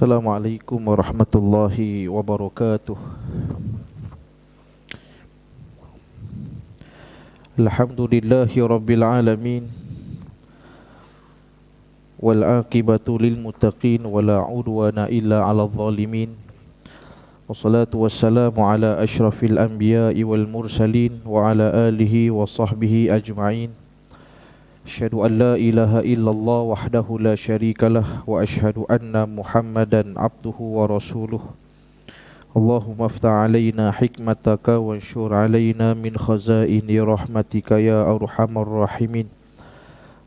Assalamualaikum warahmatullahi wabarakatuh. Alhamdulillahi rabbil alamin. Wal aqibatu lil muttaqin wala udwana illa 'alal zalimin. Wassalatu wassalamu ala asyrafil anbiya'i wal mursalin wa ala alihi wa sahbihi ajma'in. Asyhadu an la ilaha illallah wahdahu la syarikalah wa asyhadu anna Muhammadan abduhu wa rasuluh. Allahumma aftah alaina hikmataka wa anshur alaina min khazaini rahmatika ya arhamar rahimin.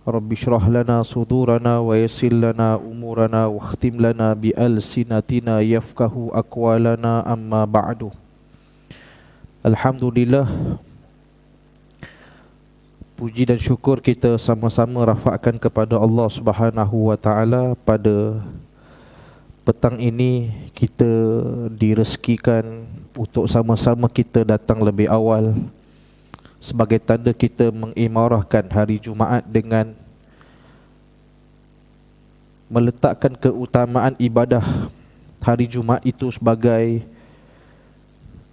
Rabbi shrah lana sudurana wa yassir lana umurana wa khtim lana bi alsinatina yafqahu aqwalana amma ba'du. Alhamdulillah, puji dan syukur kita sama-sama rafakkan kepada Allah Subhanahu wa taala. Pada petang ini kita direzekikan untuk sama-sama kita datang lebih awal sebagai tanda kita mengimarahkan hari Jumaat dengan meletakkan keutamaan ibadah hari Jumaat itu sebagai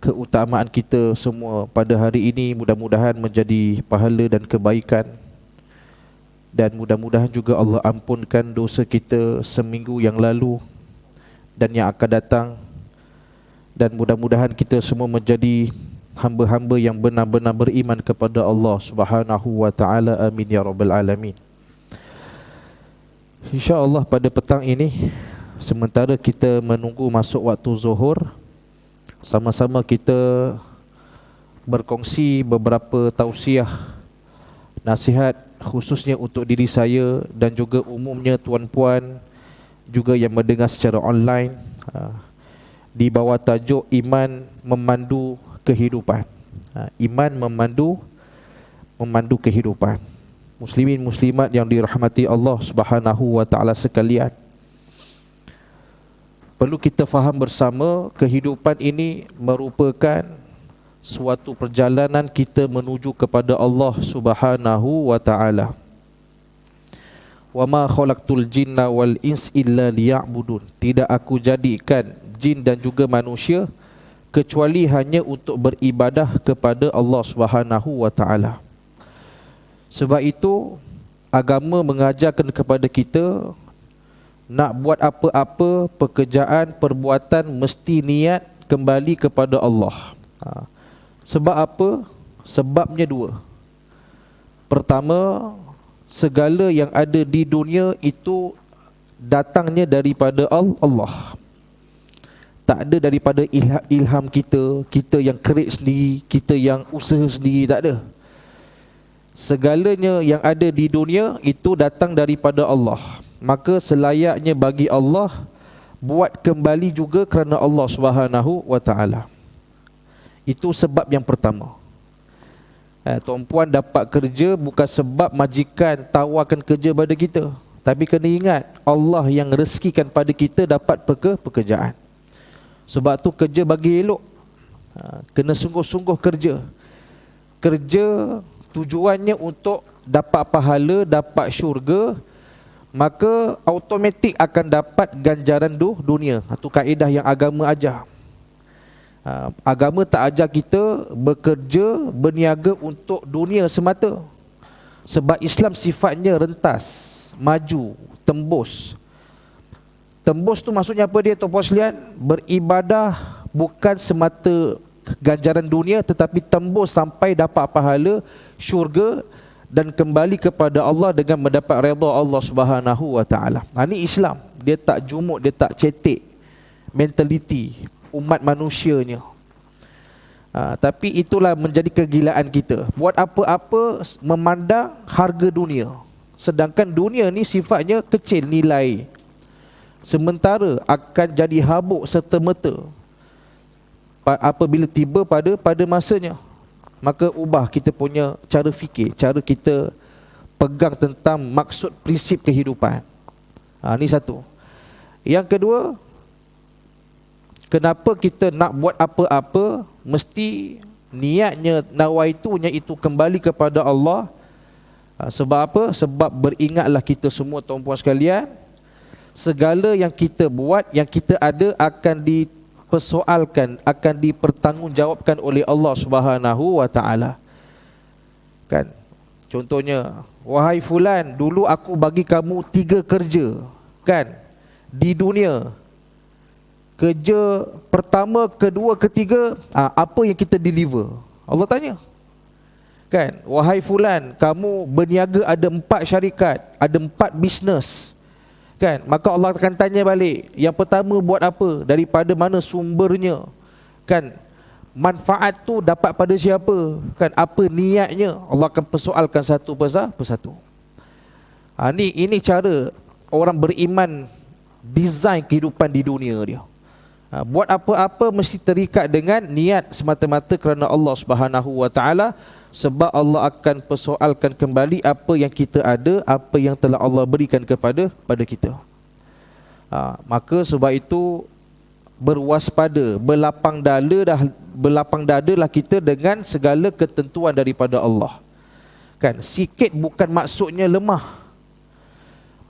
keutamaan kita semua pada hari ini. Mudah-mudahan menjadi pahala dan kebaikan, dan mudah-mudahan juga Allah ampunkan dosa kita seminggu yang lalu dan yang akan datang, dan mudah-mudahan kita semua menjadi hamba-hamba yang benar-benar beriman kepada Allah Subhanahu wa taala. Amin ya rabbal alamin. InsyaAllah pada petang ini, sementara kita menunggu masuk waktu zuhur, sama-sama kita berkongsi beberapa tausiah, nasihat khususnya untuk diri saya dan juga umumnya tuan-puan juga yang mendengar secara online, di bawah tajuk Iman Memandu Kehidupan. Iman memandu kehidupan. Muslimin muslimat yang dirahmati Allah Subhanahu wa taala sekalian, perlu kita faham bersama, kehidupan ini merupakan suatu perjalanan kita menuju kepada Allah Subhanahu wa taala. Wa ma khalaqtul jinna wal ins illa liya'budun. Tidak aku jadikan jin dan juga manusia kecuali hanya untuk beribadah kepada Allah Subhanahu wa taala. Sebab itu agama mengajarkan kepada kita, nak buat apa-apa pekerjaan, perbuatan, mesti niat kembali kepada Allah. Sebab apa? Sebabnya dua. Pertama, segala yang ada di dunia itu datangnya daripada Allah. Tak ada daripada ilham kita, kita yang kerik sendiri, kita yang usaha sendiri, tak ada. Segalanya yang ada di dunia itu datang daripada Allah. Maka selayaknya bagi Allah buat kembali juga kerana Allah Subhanahu wa taala. Itu sebab yang pertama. Tuan-puan dapat kerja bukan sebab majikan tawarkan kerja pada kita, tapi kena ingat Allah yang rezekikan pada kita dapat pekerjaan. Sebab tu kerja bagi elok, kena sungguh-sungguh kerja. Kerja tujuannya untuk dapat pahala, dapat syurga, maka automatik akan dapat ganjaran dunia. Itu kaedah yang agama ajar. Agama tak ajar kita bekerja, berniaga untuk dunia semata. Sebab Islam sifatnya rentas, maju, tembus. Tembus tu maksudnya apa dia, tuan-puan sekalian? Beribadah bukan semata ganjaran dunia, tetapi tembus sampai dapat pahala, syurga, dan kembali kepada Allah dengan mendapat redha Allah Subhanahu wa taala. Ini Islam. Dia tak jumuk, dia tak cetek mentaliti umat manusianya. Tapi itulah menjadi kegilaan kita. Buat apa-apa memandang harga dunia. Sedangkan dunia ni sifatnya kecil nilai, sementara akan jadi habuk serta-merta apabila tiba pada masanya. Maka ubah kita punya cara fikir, cara kita pegang tentang maksud prinsip kehidupan. Ini satu. Yang kedua, kenapa kita nak buat apa-apa mesti niatnya, nawaitunya itu kembali kepada Allah. Sebab apa? Sebab beringatlah kita semua, tuan-puan sekalian, segala yang kita buat, yang kita ada akan dipersoalkan, akan dipertanggungjawabkan oleh Allah Subhanahu wa taala. Kan? Contohnya, wahai fulan, dulu aku bagi kamu 3 kerja, kan? Di dunia. Kerja pertama, kedua, ketiga, apa yang kita deliver? Allah tanya. Kan? Wahai fulan, kamu berniaga ada 4 syarikat, ada 4 bisnes. Kan? Maka Allah akan tanya balik, yang pertama buat apa? Daripada mana sumbernya? Kan? Manfaat tu dapat pada siapa? Kan, apa niatnya? Allah akan persoalkan satu persatu. Ini cara orang beriman design kehidupan di dunia dia. Buat apa-apa mesti terikat dengan niat semata-mata kerana Allah Subhanahu wa taala, sebab Allah akan persoalkan kembali apa yang kita ada, apa yang telah Allah berikan kepada kita. Maka sebab itu berwaspada, berlapang dadalah kita dengan segala ketentuan daripada Allah. Kan, sikit bukan maksudnya lemah,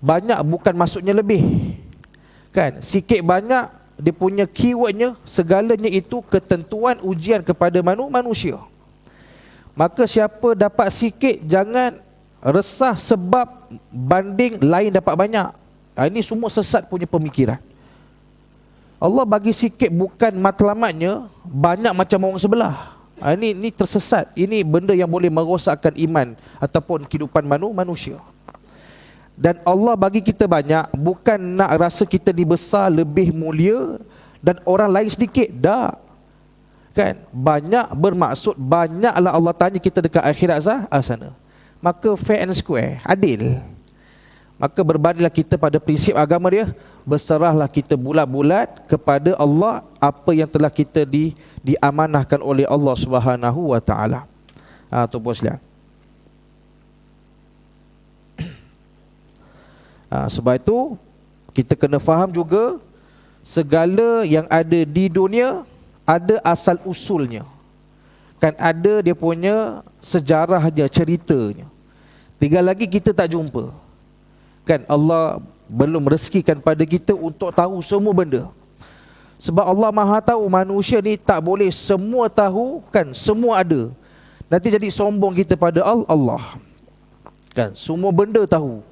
banyak bukan maksudnya lebih. Kan, sikit banyak dia punya keywordnya, segalanya itu ketentuan ujian kepada manusia. Maka siapa dapat sikit, jangan resah sebab banding lain dapat banyak. Ini semua sesat punya pemikiran. Allah bagi sikit bukan matlamatnya banyak macam orang sebelah. Ini tersesat. Ini benda yang boleh merosakkan iman ataupun kehidupan manusia. Dan Allah bagi kita banyak bukan nak rasa kita ni besar, lebih mulia dan orang lain sedikit. Tak. Kan? Banyak bermaksud banyaklah Allah tanya kita dekat akhirat sana. Maka fair and square, adil. Maka berbadilah kita pada prinsip agama dia, berserahlah kita bulat-bulat kepada Allah apa yang telah kita diamanahkan oleh Allah Subhanahu wa taala. Tu bos lihat. Sebab itu kita kena faham juga segala yang ada di dunia ada asal usulnya. Kan ada dia punya sejarahnya, ceritanya. Tinggal lagi kita tak jumpa. Kan Allah belum rezekikan pada kita untuk tahu semua benda. Sebab Allah Maha tahu, manusia ni tak boleh semua tahu, kan, semua ada. Nanti jadi sombong kita pada Allah. Kan, semua benda tahu.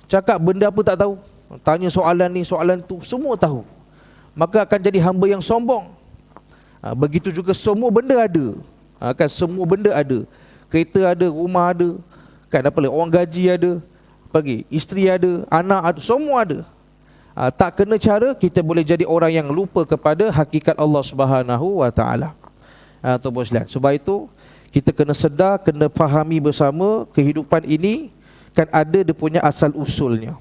Cakap benda apa tak tahu. Tanya soalan ni, soalan tu, semua tahu. Maka akan jadi hamba yang sombong. Begitu juga semua benda ada. Kan semua benda ada. Kereta ada, rumah ada. Kan apa lagi, orang gaji ada. Isteri ada, anak ada, semua ada. Tak kena cara, kita boleh jadi orang yang lupa kepada hakikat Allah Subhanahu wa taala. Tu bos lihat. Sebab itu kita kena sedar, kena fahami bersama kehidupan ini kan ada dia punya asal usulnya.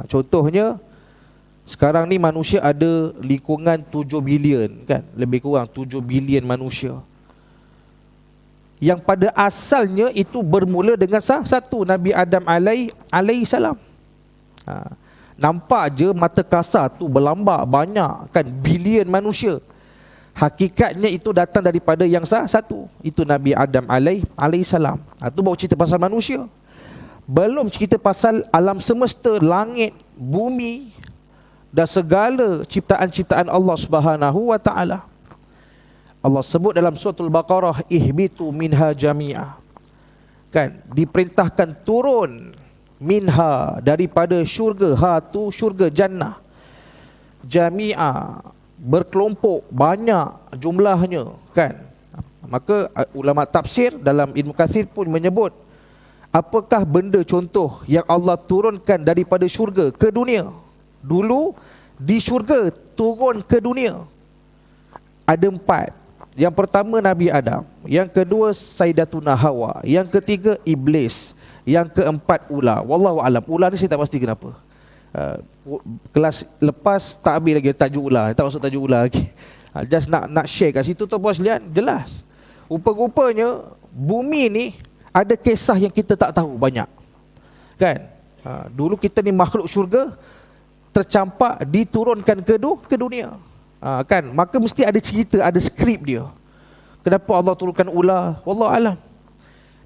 Contohnya sekarang ni manusia ada lingkungan 7 bilion, kan, lebih kurang 7 bilion manusia. Yang pada asalnya itu bermula dengan satu Nabi Adam alaihi salam. Nampak je mata kasar tu berlambak banyak, kan, bilion manusia. Hakikatnya itu datang daripada yang satu, itu Nabi Adam alaihi salam. Tu baru cerita pasal manusia. Belum cerita pasal alam semesta, langit, bumi dan segala ciptaan-ciptaan Allah Subhanahu wa taala. Allah sebut dalam surah Al-Baqarah, ihbitu minha jami'a. Kan, diperintahkan turun minha, daripada syurga. Tu syurga jannah. Jami'a, berkelompok, banyak jumlahnya, kan. Maka ulama tafsir dalam Ibnu Katsir pun menyebut, apakah benda contoh yang Allah turunkan daripada syurga ke dunia? Dulu di syurga turun ke dunia ada 4. Yang pertama Nabi Adam, yang kedua Sayyidatuna Hawa, yang ketiga Iblis, yang keempat ular. Wallahu alam. Ular ni saya tak pasti kenapa. Kelas lepas tak habis lagi tajuk ular, tak masuk tajuk ular lagi. Just nak share kat situ tu bos lihat jelas. Rupa-rupanya bumi ni ada kisah yang kita tak tahu banyak. Kan? Dulu kita ni makhluk syurga, tercampak diturunkan ke dunia. Kan, maka mesti ada cerita, ada skrip dia. Kenapa Allah turunkan ular? Wallahu alam.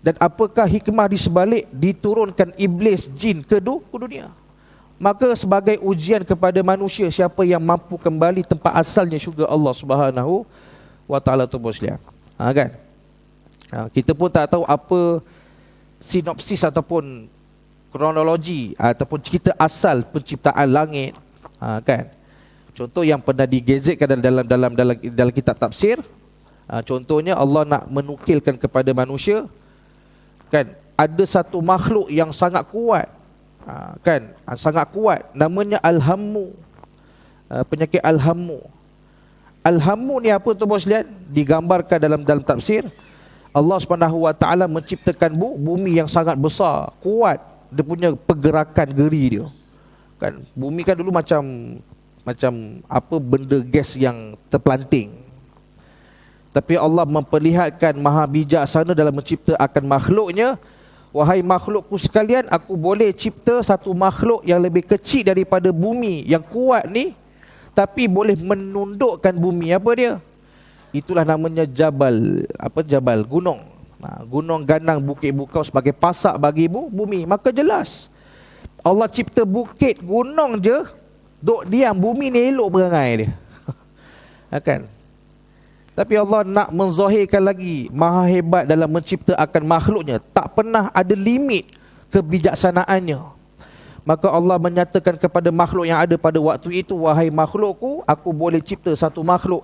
Dan apakah hikmah di sebalik diturunkan iblis, jin ke dunia? Maka sebagai ujian kepada manusia, siapa yang mampu kembali tempat asalnya syurga Allah Subhanahu wa taala tu boslian. Kan? Kita pun tak tahu apa sinopsis ataupun kronologi ataupun cerita asal penciptaan langit. Kan? Contoh yang pernah digezetkan dalam kitab tafsir. Contohnya Allah nak menukilkan kepada manusia, kan, ada satu makhluk yang sangat kuat, kan, sangat kuat, namanya Al-Hammu, penyakit Al-Hammu. Al-Hammu ni apa tu bos lihat? Digambarkan dalam tafsir, Allah Subhanahu wa taala menciptakan bumi yang sangat besar, kuat, dia punya pergerakan geri dia. Kan, bumi kan dulu macam apa benda gas yang terpelanting. Tapi Allah memperlihatkan maha bijaksana dalam mencipta akan makhluknya. Wahai makhlukku sekalian, aku boleh cipta satu makhluk yang lebih kecil daripada bumi yang kuat ni, tapi boleh menundukkan bumi. Apa dia? Itulah namanya Jabal. Apa Jabal? Gunung. Gunung ganang bukit bukau sebagai pasak bagi bumi. Maka jelas Allah cipta bukit gunung je, duk diam, bumi ni elok berangai dia. Kan? Tapi Allah nak menzahirkan lagi maha hebat dalam mencipta akan makhluknya. Tak pernah ada limit kebijaksanaannya. Maka Allah menyatakan kepada makhluk yang ada pada waktu itu, wahai makhlukku, aku boleh cipta satu makhluk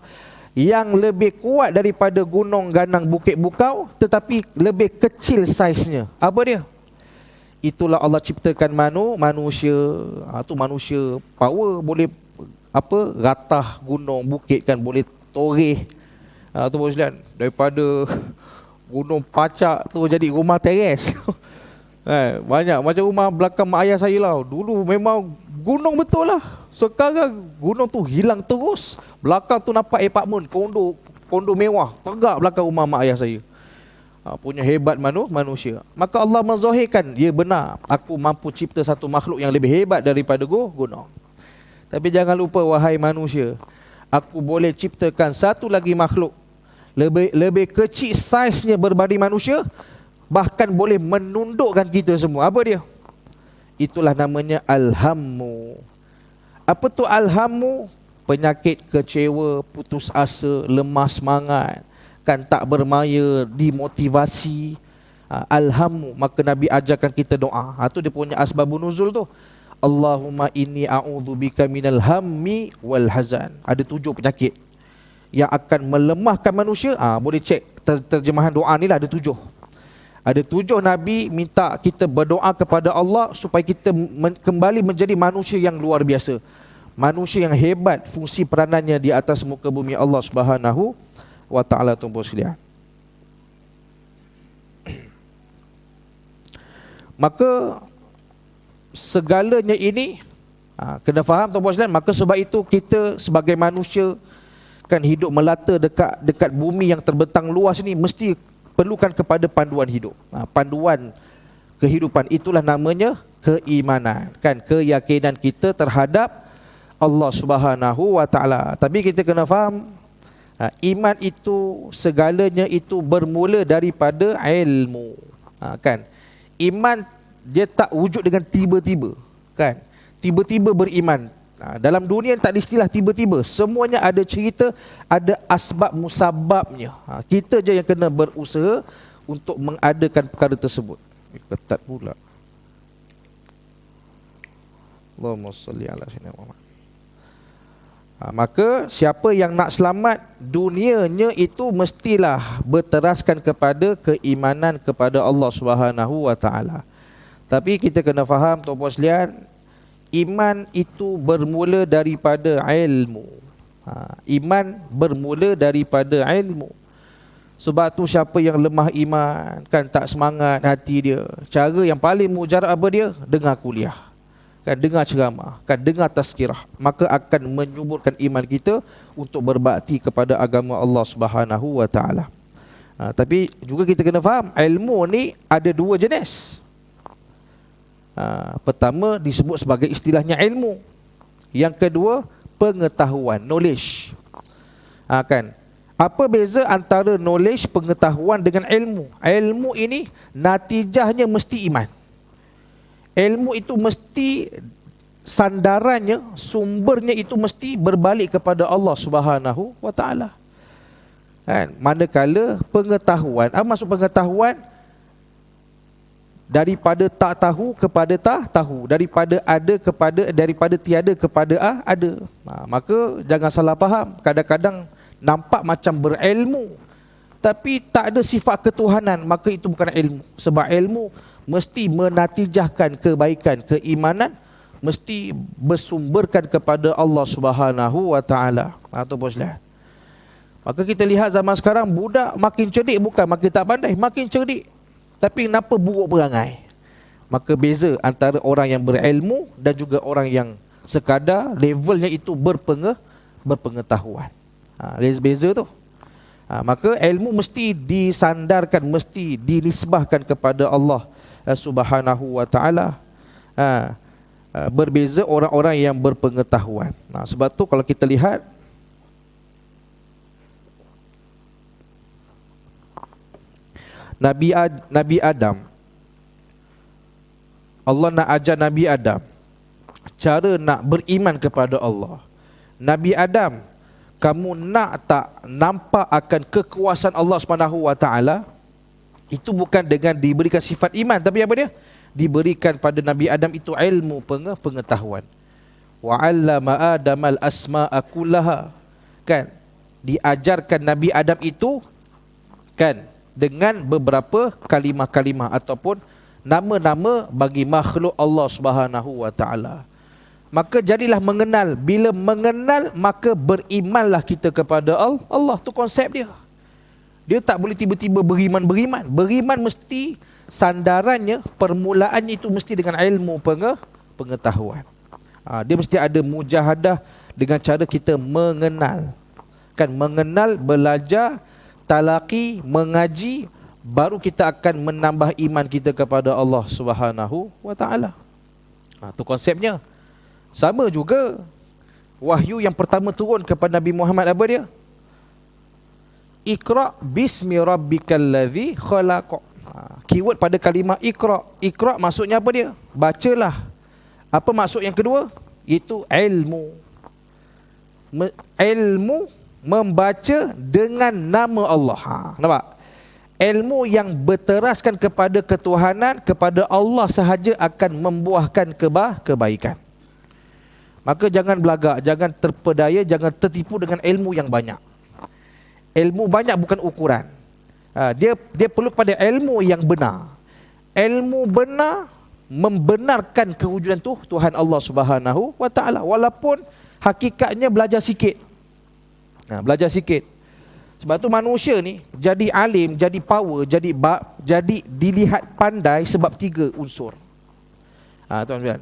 yang lebih kuat daripada gunung ganang bukit bukau, tetapi lebih kecil saiznya. Apa dia? Itulah Allah ciptakan manusia. Tu manusia power, boleh apa, ratah gunung bukit, kan, boleh toreh. Tu bos lihat, daripada gunung pacak tu jadi rumah teres. Banyak macam rumah belakang mak ayah saya lah. Dulu memang gunung betul lah. Sekarang gunung tu hilang terus. Belakang tu nampak apartmen, kondo mewah, tegak belakang rumah mak ayah saya. Punya hebat manusia. Maka Allah menzahirkan, ya benar, aku mampu cipta satu makhluk yang lebih hebat daripada gunung. Tapi jangan lupa wahai manusia, aku boleh ciptakan satu lagi makhluk lebih kecil saiznya berbanding manusia, bahkan boleh menundukkan kita semua. Apa dia? Itulah namanya Al-Hammu. Apa tu Al-Hammu? Penyakit kecewa, putus asa, lemah semangat, kan, tak bermaya, dimotivasi. Al-Hammu. Maka Nabi ajarkan kita doa. Tu dia punya asbabun nuzul tu. Allahumma inni a'udzubika minal hammi wal hazan. Ada 7 penyakit yang akan melemahkan manusia. Boleh cek terjemahan doa ni lah, ada 7. Ada 7 Nabi minta kita berdoa kepada Allah supaya kita kembali menjadi manusia yang luar biasa, manusia yang hebat fungsi peranannya di atas muka bumi Allah Subhanahu wa taala. Tuan-tuan sekalian, maka segalanya ini kena faham tuan-tuan sekalian. Maka sebab itu kita sebagai manusia, kan, hidup melata dekat bumi yang terbentang luas ni, mesti perlukan kepada panduan hidup. Panduan kehidupan itulah namanya keimanan, kan, keyakinan kita terhadap Allah Subhanahu wa taala. Tapi kita kena faham, iman itu, segalanya itu bermula daripada ilmu. Kan, iman dia tak wujud dengan tiba-tiba, kan, tiba-tiba beriman. Dalam dunia tak ada istilah tiba-tiba. Semuanya ada cerita, ada asbab musababnya. Kita je yang kena berusaha untuk mengadakan perkara tersebut. Ketat pula. Allahumma salli ala sayyidina Muhammad. Maka siapa yang nak selamat dunianya itu mestilah berteraskan kepada keimanan kepada Allah Subhanahu wa taala. Tapi kita kena faham tuan-tuan sekalian, iman itu bermula daripada ilmu. Iman bermula daripada ilmu. Sebab tu siapa yang lemah iman, kan, tak semangat hati dia, cara yang paling mujarab apa dia? Dengar kuliah, kan, dengar ceramah, kan, dengar tazkirah. Maka akan menyuburkan iman kita untuk berbakti kepada agama Allah Subhanahu wa taala. Tapi juga kita kena faham, ilmu ni ada 2 jenis. Pertama disebut sebagai istilahnya ilmu. Yang kedua pengetahuan, knowledge. Kan, apa beza antara knowledge, pengetahuan dengan ilmu? Ilmu ini natijahnya mesti iman. Ilmu itu mesti sandarannya, sumbernya itu mesti berbalik kepada Allah Subhanahu wa taala. Kan? Manakala pengetahuan, apa maksud pengetahuan? Daripada tak tahu kepada tak tahu, daripada ada kepada, daripada tiada kepada ada. Maka jangan salah faham. Kadang-kadang nampak macam berilmu tapi tak ada sifat ketuhanan, maka itu bukan ilmu. Sebab ilmu mesti menatijahkan kebaikan, keimanan, mesti bersumberkan kepada Allah Subhanahu wa taala. Atau boslah. Maka kita lihat zaman sekarang budak makin cerdik, bukan makin tak pandai, makin cerdik. Tapi kenapa buruk perangai? Maka beza antara orang yang berilmu dan juga orang yang sekadar levelnya itu berpengetahuan. Beza tu. Maka ilmu mesti disandarkan, mesti dinisbahkan kepada Allah Subhanahu wa taala. Berbeza orang-orang yang berpengetahuan. Sebab tu kalau kita lihat Nabi Adam, Allah nak ajar Nabi Adam cara nak beriman kepada Allah. Nabi Adam, kamu nak tak nampak akan kekuasaan Allah Subhanahu wa taala? Itu bukan dengan diberikan sifat iman, tapi apa dia? Diberikan pada Nabi Adam itu ilmu, pengetahuan. Wa 'allama Adamal asma'a kullaha. Kan? Diajarkan Nabi Adam itu kan dengan beberapa kalimah-kalimah ataupun nama-nama bagi makhluk Allah Subhanahu wa taala. Maka jadilah mengenal. Bila mengenal, maka berimanlah kita kepada Allah. Tu konsep dia. Dia tak boleh tiba-tiba beriman. Beriman mesti sandarannya, permulaannya itu mesti dengan ilmu, pengetahuan. Dia mesti ada mujahadah dengan cara kita mengenal. Kan, mengenal, belajar, talaqi, mengaji, baru kita akan menambah iman kita kepada Allah Subhanahu wa taala. Tu konsepnya. Sama juga wahyu yang pertama turun kepada Nabi Muhammad, apa dia? Iqra bismi rabbikal ladzi khalaq. Keyword pada kalimah iqra. Iqra maksudnya apa dia? Bacalah. Apa maksud yang kedua? Itu ilmu. Ilmu, membaca dengan nama Allah. Nampak? Ilmu yang berteraskan kepada ketuhanan, kepada Allah sahaja akan membuahkan kebaikan. Maka jangan belagak, jangan terpedaya, jangan tertipu dengan ilmu yang banyak. Ilmu banyak bukan ukuran. Dia perlu pada ilmu yang benar. Ilmu benar membenarkan kewujudan Tuhan Allah Subhanahu wa taala, walaupun hakikatnya belajar sikit. Belajar sikit. Sebab tu manusia ni jadi alim, jadi power, jadi dilihat pandai sebab 3 unsur. Tuan-tuan,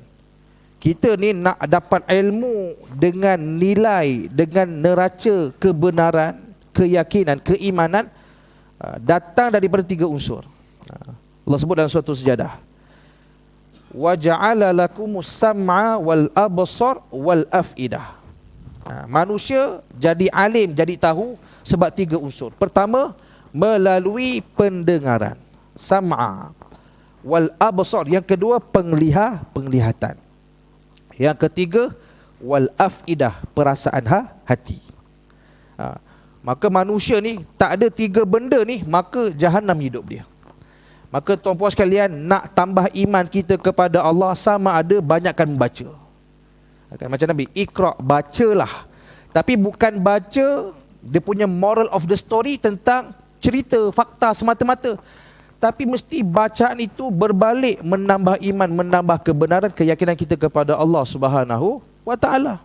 kita ni nak dapat ilmu dengan nilai, dengan neraca kebenaran, keyakinan, keimanan, datang daripada 3 unsur. Allah sebut dalam suatu sejadah, wa ja'ala lakumus sam'a wal absar wal afidah. Manusia jadi alim, jadi tahu sebab 3 unsur. Pertama, melalui pendengaran, sam'a, wal absar. Yang kedua, penglihatan. Yang ketiga, wal afidah, perasaan hati. Maka manusia ni tak ada 3 benda ni, maka jahanam hidup dia. Maka tuan-puan sekalian, nak tambah iman kita kepada Allah, sama ada banyakkan membaca. Macam Nabi, Iqra, bacalah. Tapi bukan baca dia punya moral of the story tentang cerita, fakta semata-mata. Tapi mesti bacaan itu berbalik menambah iman, menambah kebenaran, keyakinan kita kepada Allah Subhanahu wa taala.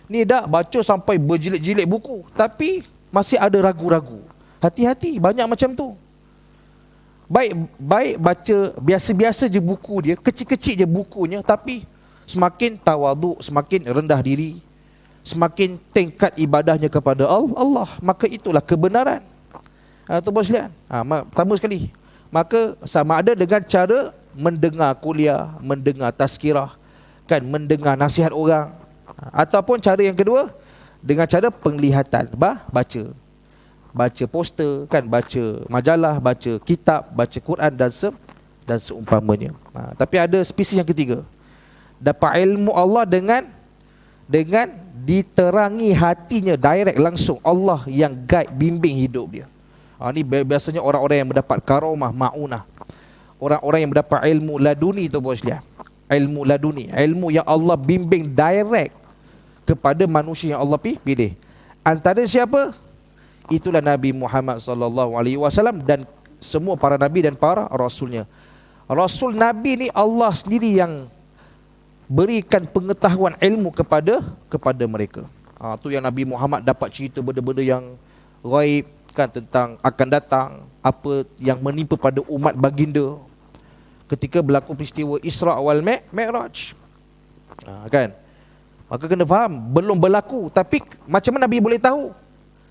Ni dah baca sampai berjilid-jilid buku, tapi masih ada ragu-ragu. Hati-hati, banyak macam tu. Baik baca biasa-biasa je buku dia, kecil-kecil je bukunya, tapi semakin tawaduk, semakin rendah diri, semakin tingkat ibadahnya kepada Allah. Maka itulah kebenaran. Tuan-tuan sekalian, pertama sekali, maka sama ada dengan cara mendengar kuliah, mendengar tazkirah, kan, mendengar nasihat orang, ataupun cara yang kedua dengan cara penglihatan, baca poster, kan, baca majalah, baca kitab, baca Quran dan seumpamanya. Tapi ada spesies yang ketiga, Dapat ilmu Allah dengan diterangi hatinya direct langsung. Allah yang guide, bimbing hidup dia. Ni biasanya orang-orang yang mendapat karomah, ma'unah. Orang-orang yang mendapat ilmu laduni tu bos dia. Ilmu laduni, ilmu yang Allah bimbing direct kepada manusia yang Allah pilih. Antara siapa? Itulah Nabi Muhammad sallallahu alaihi wasallam dan semua para nabi dan para rasulnya. Rasul Nabi ni Allah sendiri yang berikan pengetahuan ilmu kepada mereka. Tu yang Nabi Muhammad dapat cerita benda-benda yang ghaib kan, tentang akan datang, apa yang menimpa pada umat baginda ketika berlaku peristiwa Isra wal Mi'raj. Kan? Maka kena faham, belum berlaku tapi macam mana Nabi boleh tahu?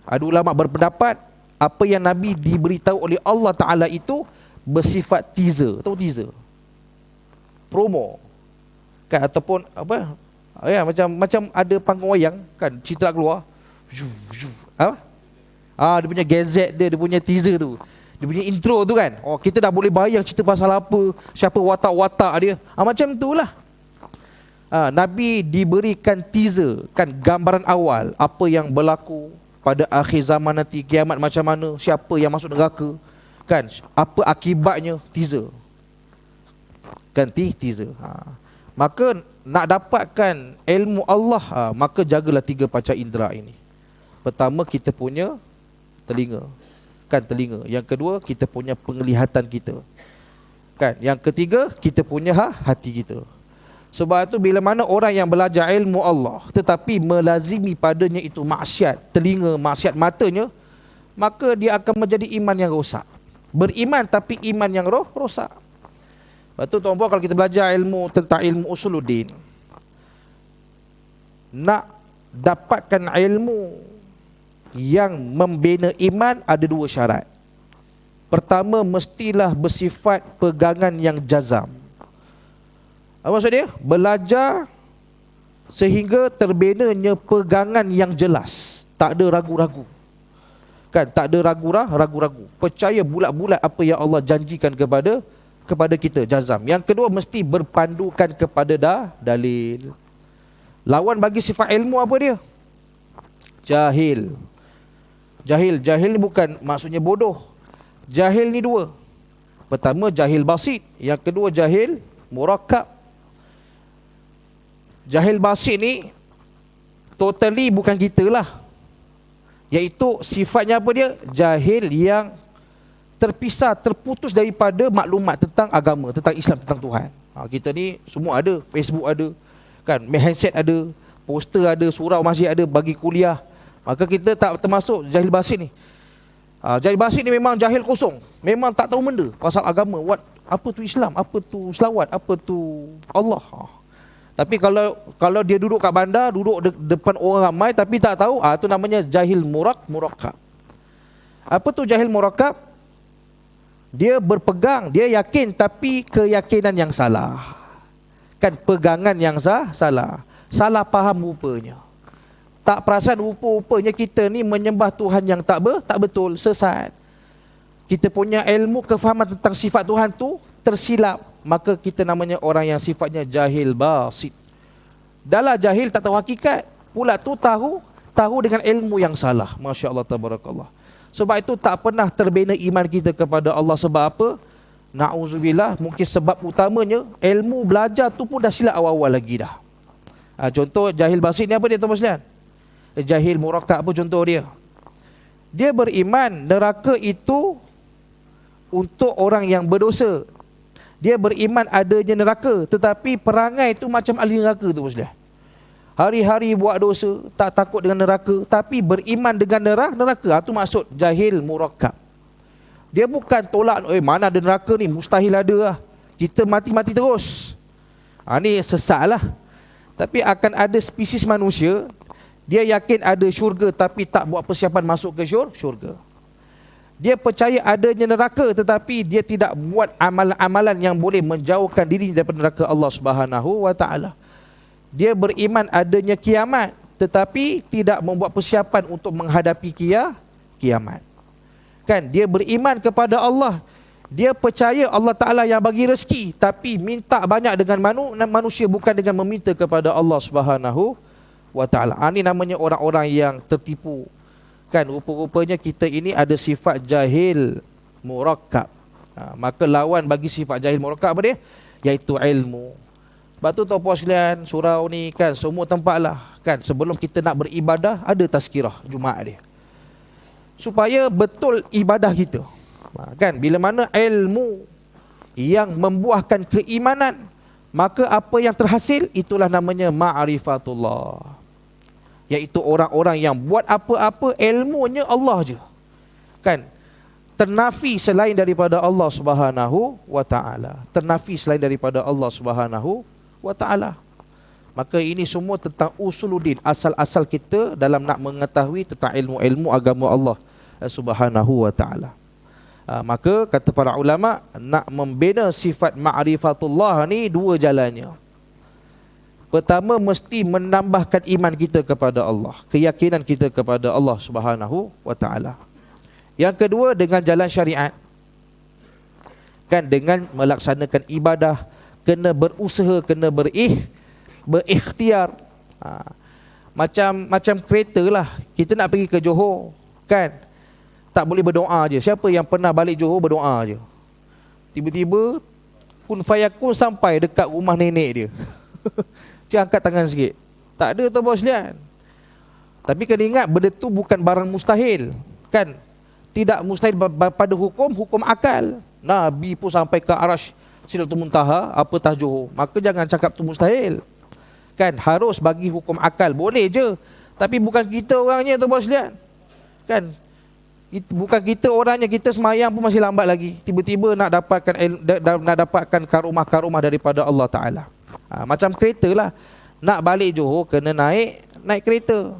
Ada ulama berpendapat apa yang Nabi diberitahu oleh Allah Ta'ala itu bersifat teaser. Tahu teaser? Promo. Kan, ataupun apa? Ya, macam ada panggung wayang kan, cerita nak keluar. Apa? Dia punya gazette dia punya teaser tu. Dia punya intro tu kan. Kita dah boleh bayang cerita pasal apa, siapa watak-watak dia. Macam itulah. Nabi diberikan teaser kan, gambaran awal apa yang berlaku pada akhir zaman nanti, kiamat macam mana, siapa yang masuk neraka kan, apa akibatnya, teaser kan, teaser. Maka nak dapatkan ilmu Allah, maka jagalah 3 panca indera ini. Pertama, kita punya telinga kan, telinga. Yang kedua, kita punya penglihatan kita kan. Yang ketiga, kita punya hati kita. Sebab itu bila mana orang yang belajar ilmu Allah tetapi melazimi padanya itu maksiat telinga, maksiat matanya, maka dia akan menjadi iman yang rosak. Beriman tapi iman yang rosak. Sebab itu tuan-tuan, kalau kita belajar ilmu tentang ilmu usuluddin, nak dapatkan ilmu yang membina iman ada 2 syarat. Pertama, mestilah bersifat pegangan yang jazam. Apa maksud dia? Belajar sehingga terbinanya pegangan yang jelas, tak ada ragu-ragu. Kan, tak ada ragu-ragu. Percaya bulat-bulat apa yang Allah janjikan kepada kita, jazam. Yang kedua, mesti berpandukan kepada dalil. Lawan bagi sifat ilmu apa dia? Jahil. Jahil ni bukan maksudnya bodoh. Jahil ni 2. Pertama, jahil basit. Yang kedua, jahil murakkab. Jahil basit ni totally bukan kita lah. Iaitu sifatnya apa dia? Jahil yang terpisah, terputus daripada maklumat tentang agama, tentang Islam, tentang Tuhan. Kita ni semua ada, Facebook ada kan, handset ada, poster ada, surau masjid ada, bagi kuliah. Maka kita tak termasuk jahil basit ni. Jahil basit ni memang jahil kosong, memang tak tahu benda pasal agama. Apa tu Islam, apa tu selawat, apa tu Allah. Tapi kalau dia duduk kat bandar, duduk depan orang ramai tapi tak tahu, itu namanya jahil murakkab. Apa tu jahil murakkab? Dia berpegang, dia yakin tapi keyakinan yang salah. Kan, pegangan yang salah. Salah faham rupanya. Tak perasan rupa-rupanya kita ni menyembah Tuhan yang tak betul, sesat. Kita punya ilmu kefahaman tentang sifat Tuhan tu tersilap, maka kita namanya orang yang sifatnya jahil basit. Dahlah jahil, tak tahu hakikat, pula tu tahu dengan ilmu yang salah. Masya Allah, tabarakallah. Sebab itu tak pernah terbina iman kita kepada Allah. Sebab apa? Na'udzubillah, mungkin sebab utamanya ilmu belajar tu pun dah silap awal-awal lagi dah. Contoh jahil basit ni apa dia, tuan-tuan sekalian? Jahil murakkab apa contoh dia? Dia beriman neraka itu untuk orang yang berdosa. Dia beriman adanya neraka, tetapi perangai itu macam ahli neraka tu, sudah. Hari-hari buat dosa, tak takut dengan neraka, tapi beriman dengan neraka. Itu maksud jahil murakkab. Dia bukan tolak, mana ada neraka ni, mustahil ada lah, kita mati-mati terus. Ni sesat lah. Tapi akan ada spesies manusia, dia yakin ada syurga tapi tak buat persiapan masuk ke syurga. Dia percaya adanya neraka tetapi dia tidak buat amalan-amalan yang boleh menjauhkan diri daripada neraka Allah Subhanahu wa taala. Dia beriman adanya kiamat tetapi tidak membuat persiapan untuk menghadapi kiamat. Kan, dia beriman kepada Allah. Dia percaya Allah Ta'ala yang bagi rezeki, tapi minta banyak dengan manusia, bukan dengan meminta kepada Allah Subhanahu wa Ta'ala. Ini namanya orang-orang yang tertipu. Kan rupa-rupanya kita ini ada sifat jahil murakkab. Maka lawan bagi sifat jahil murakkab apa dia? Iaitu ilmu. Sebab tu tuan-puan sekalian, surau ni kan semua tempat lah kan, sebelum kita nak beribadah ada tazkirah Jumaat dia, supaya betul ibadah kita. Kan bila mana ilmu yang membuahkan keimanan, maka apa yang terhasil itulah namanya ma'rifatullah, iaitu orang-orang yang buat apa-apa ilmunya Allah je. Kan ternafi selain daripada Allah Subhanahu wa Ta'ala, ternafi selain daripada Allah Subhanahu wa Ta'ala. Maka ini semua tentang usuluddin, asal-asal kita dalam nak mengetahui tentang ilmu-ilmu agama Allah Subhanahu wa Ta'ala. Maka kata para ulama, nak membina sifat ma'rifatullah ni dua jalannya. Pertama, mesti menambahkan iman kita kepada Allah, keyakinan kita kepada Allah Subhanahu wa Ta'ala. Yang kedua, dengan jalan syariat. Kan dengan melaksanakan ibadah, kena berusaha, kena berikhtiar. Macam kereta lah, kita nak pergi ke Johor, kan tak boleh berdoa je. Siapa yang pernah balik Johor berdoa je? Tiba-tiba kun fayakun sampai dekat rumah nenek dia. Cik angkat tangan sikit. Tak ada tuan-puan sekalian. Tapi kena ingat, benda tu bukan barang mustahil. Kan? Tidak mustahil pada hukum akal. Nabi pun sampai ke Arash Sidratul Muntaha, apatah Johor. Maka jangan cakap tu mustahil. Kan? Harus bagi hukum akal. Boleh je. Tapi bukan kita orangnya tuan-puan sekalian. Kan? Bukan kita orangnya, kita semayang pun masih lambat lagi. Tiba-tiba nak dapatkan karumah-karumah daripada Allah Ta'ala. Macam kereta lah. Nak balik Johor kena naik kereta.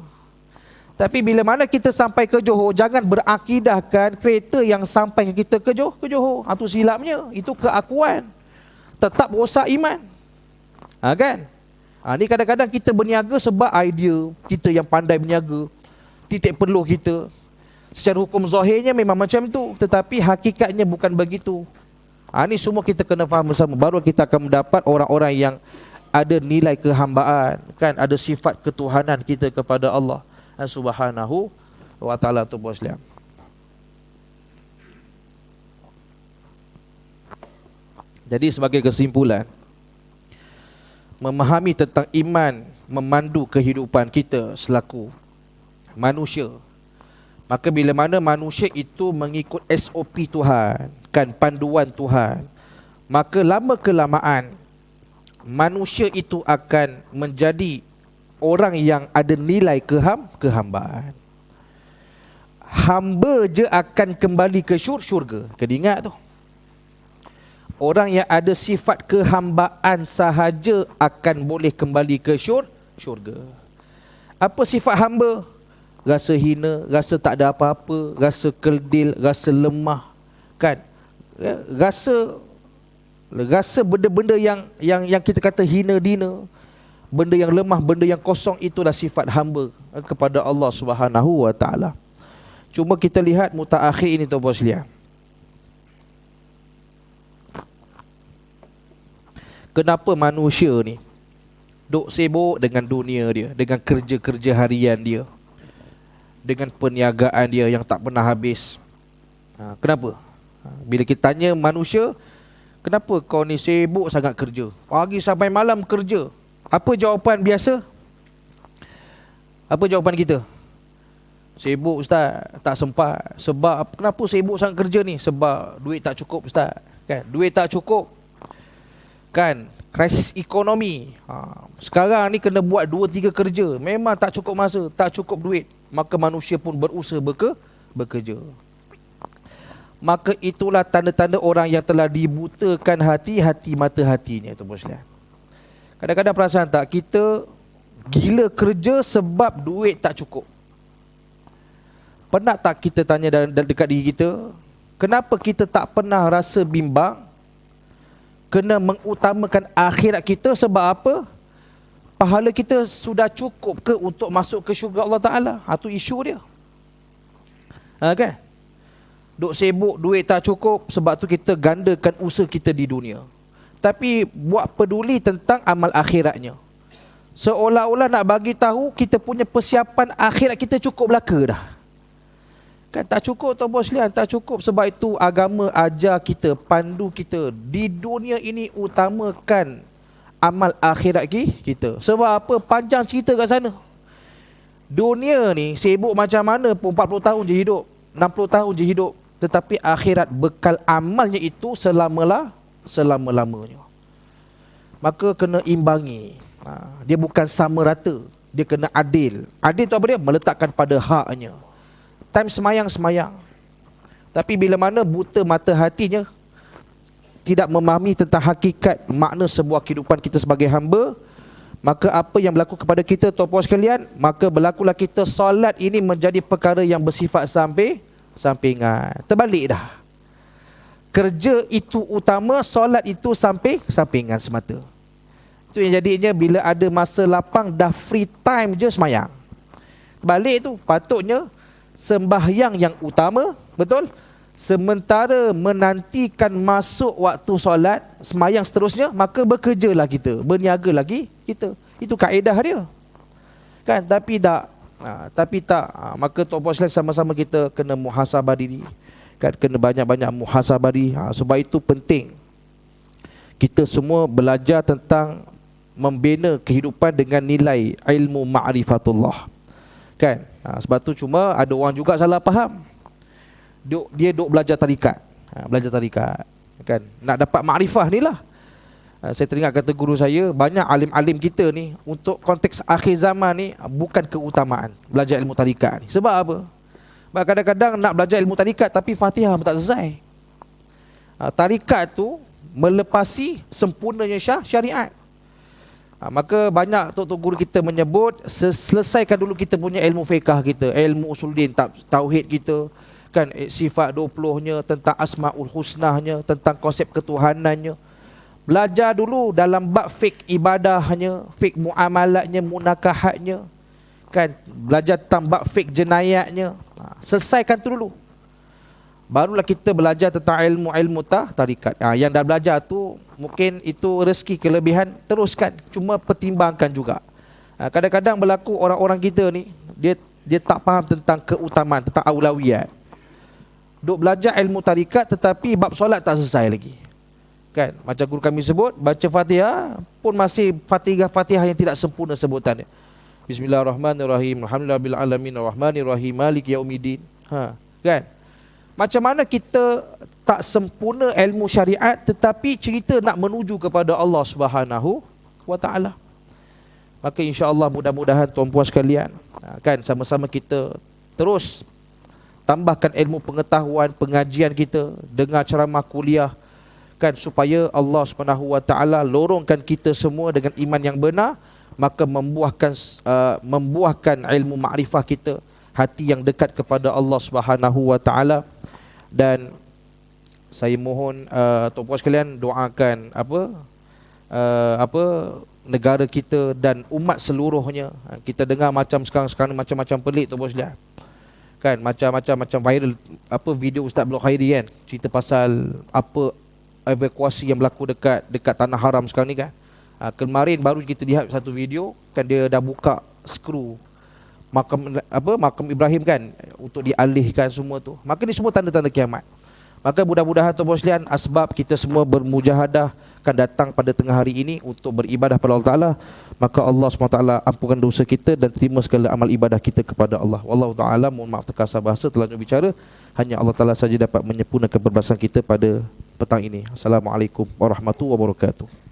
Tapi bila mana kita sampai ke Johor, jangan berakidahkan kereta yang sampai kita ke Johor. Itu silapnya. Itu keakuan. Tetap rosak iman. Kan? Ni kadang-kadang kita berniaga sebab idea kita yang pandai berniaga, titik perluh kita. Secara hukum zahirnya memang macam tu, tetapi hakikatnya bukan begitu. Ini semua kita kena faham bersama. Baru kita akan mendapat orang-orang yang ada nilai kehambaan, kan, ada sifat ketuhanan kita kepada Allah Subhanahu wa Ta'ala tu bos liam. Jadi sebagai kesimpulan, memahami tentang iman memandu kehidupan kita selaku manusia. Maka bila mana manusia itu mengikut SOP Tuhan, kan, panduan Tuhan, maka lama kelamaan manusia itu akan menjadi orang yang ada nilai kehambaan. Hamba je akan kembali ke syurga. Kena ingat tu. Orang yang ada sifat kehambaan sahaja akan boleh kembali ke syurga. Apa sifat hamba? Rasa hina, rasa tak ada apa-apa, rasa keldil, rasa lemah, kan? Rasa benda-benda yang kita kata hina-dina, benda yang lemah, benda yang kosong, itulah sifat hamba kepada Allah Subhanahu wa Ta'ala. Cuma kita lihat mutaakhir ini tuan-puan sekalian. Kenapa manusia ni duk sibuk dengan dunia dia, dengan kerja-kerja harian dia, dengan perniagaan dia yang tak pernah habis. Kenapa? Bila kita tanya manusia, kenapa kau ni sibuk sangat kerja? Pagi sampai malam kerja. Apa jawapan biasa? Apa jawapan kita? Sibuk ustaz, tak sempat. Sebab kenapa sibuk sangat kerja ni? Sebab duit tak cukup ustaz. Kan? Duit tak cukup. Kan? Krisis ekonomi. Sekarang ni kena buat 2-3 kerja. Memang tak cukup masa, tak cukup duit. Maka manusia pun berusaha bekerja. Maka itulah tanda-tanda orang yang telah dibutakan hati mata hatinya. Itu boslah. Kadang-kadang perasaan tak, kita gila kerja sebab duit tak cukup. Pernah tak kita tanya dekat diri kita, kenapa kita tak pernah rasa bimbang? Kena mengutamakan akhirat kita sebab apa? Pahala kita sudah cukup ke untuk masuk ke syurga Allah Ta'ala? Itu isu dia. Kan? duk sibuk, duit tak cukup, sebab tu kita gandakan usaha kita di dunia. Tapi buat peduli tentang amal akhiratnya. Seolah-olah nak bagi tahu kita punya persiapan akhirat kita cukup belaka dah. Kan tak cukup tuan bos sekalian, tak cukup. Sebab itu agama ajar kita, pandu kita di dunia ini utamakan amal akhirat kita. Sebab apa? Panjang cerita kat sana. Dunia ni sibuk macam mana pun 40 tahun je hidup, 60 tahun je hidup, tetapi akhirat bekal amalnya itu selama-lamanya. Maka kena imbangi. Dia bukan sama rata, dia kena adil. Adil tu apa dia? Meletakkan pada haknya. Time semayang. Tapi bila mana buta mata hatinya, tidak memahami tentang hakikat makna sebuah kehidupan kita sebagai hamba, maka apa yang berlaku kepada kita tuan puan sekalian, maka berlakulah kita solat ini menjadi perkara yang bersifat sampingan. Terbalik dah. Kerja itu utama, solat itu sampingan semata. Itu yang jadinya bila ada masa lapang, dah free time je semayang. Terbalik tu, patutnya sembahyang yang utama, betul? Sementara menantikan masuk waktu solat, semayang seterusnya, maka bekerjalah kita, berniaga lagi kita. Itu kaedah dia. Kan? Tapi tak. Maka tuan puan sekalian, sama-sama kita kena muhasabah diri. Kan? Kena banyak-banyak muhasabah diri. Sebab itu penting kita semua belajar tentang membina kehidupan dengan nilai ilmu ma'rifatullah. Kan? Sebab tu cuma ada orang juga salah faham. Dia duk belajar tarikat. Kan? Nak dapat makrifah ni lah. Saya teringat kata guru saya, banyak alim-alim kita ni untuk konteks akhir zaman ni bukan keutamaan belajar ilmu tarikat ni. Sebab apa? Sebab kadang-kadang nak belajar ilmu tarikat tapi Fatihah pun tak selesai. Tarikat tu melepasi sempurnanya syariat. Maka banyak tok-tok guru kita menyebut, selesaikan dulu kita punya ilmu fiqah kita, ilmu usuluddin, tauhid kita, kan, sifat 20-nya, tentang asmaul husnahnya, tentang konsep ketuhanannya. Belajar dulu dalam bab fiqh ibadahnya, fiqh muamalatnya, munakahatnya, kan, belajar tentang bab fiqh jenayatnya. Selesaikan tu dulu, barulah kita belajar tentang ilmu-ilmu tarikat. Yang dah belajar tu mungkin itu rezeki kelebihan, teruskan, cuma pertimbangkan juga. Kadang-kadang berlaku orang-orang kita ni, dia tak faham tentang keutamaan, tentang aulawiyat. Duk belajar ilmu tarikat tetapi bab solat tak selesai lagi. Kan? Macam guru kami sebut, baca Fatihah pun masih Fatihah yang tidak sempurna sebutannya. Bismillahirrahmanirrahim. Alhamdulillahirabbil alamin arrahmanirrahim maliki yaumiddin. Kan? Macam mana kita tak sempurna ilmu syariat tetapi cerita nak menuju kepada Allah Subhanahu wa taala. Maka insya-Allah mudah-mudahan tuan puan sekalian, kan, sama-sama kita terus tambahkan ilmu pengetahuan, pengajian kita, dengar ceramah kuliah, kan, supaya Allah Subhanahu wa taala lorongkan kita semua dengan iman yang benar, maka membuahkan ilmu makrifah kita, hati yang dekat kepada Allah Subhanahu wa taala. Dan saya mohon tuan puan sekalian doakan negara kita dan umat seluruhnya. Kita dengar macam sekarang macam-macam pelik tuan puan sekalian. Kan, macam viral video Ustaz Blok Khairi kan, cerita pasal evakuasi yang berlaku dekat tanah haram sekarang ni kan. Kemarin baru kita lihat satu video kan, dia dah buka skru makam Ibrahim kan, untuk dialihkan semua tu. Maka ni semua tanda-tanda kiamat. Maka mudah-mudahan tuan-tuan sekalian, asbab kita semua bermujahadah akan datang pada tengah hari ini untuk beribadah pada Allah Ta'ala. Maka Allah SWT ampunkan dosa kita dan terima segala amal ibadah kita kepada Allah. Wallahu ta'ala, mohon maaf terkasar bahasa, terlanjur bicara. Hanya Allah Ta'ala saja dapat menyempurnakan perbahasan kita pada petang ini. Assalamualaikum warahmatullahi wabarakatuh.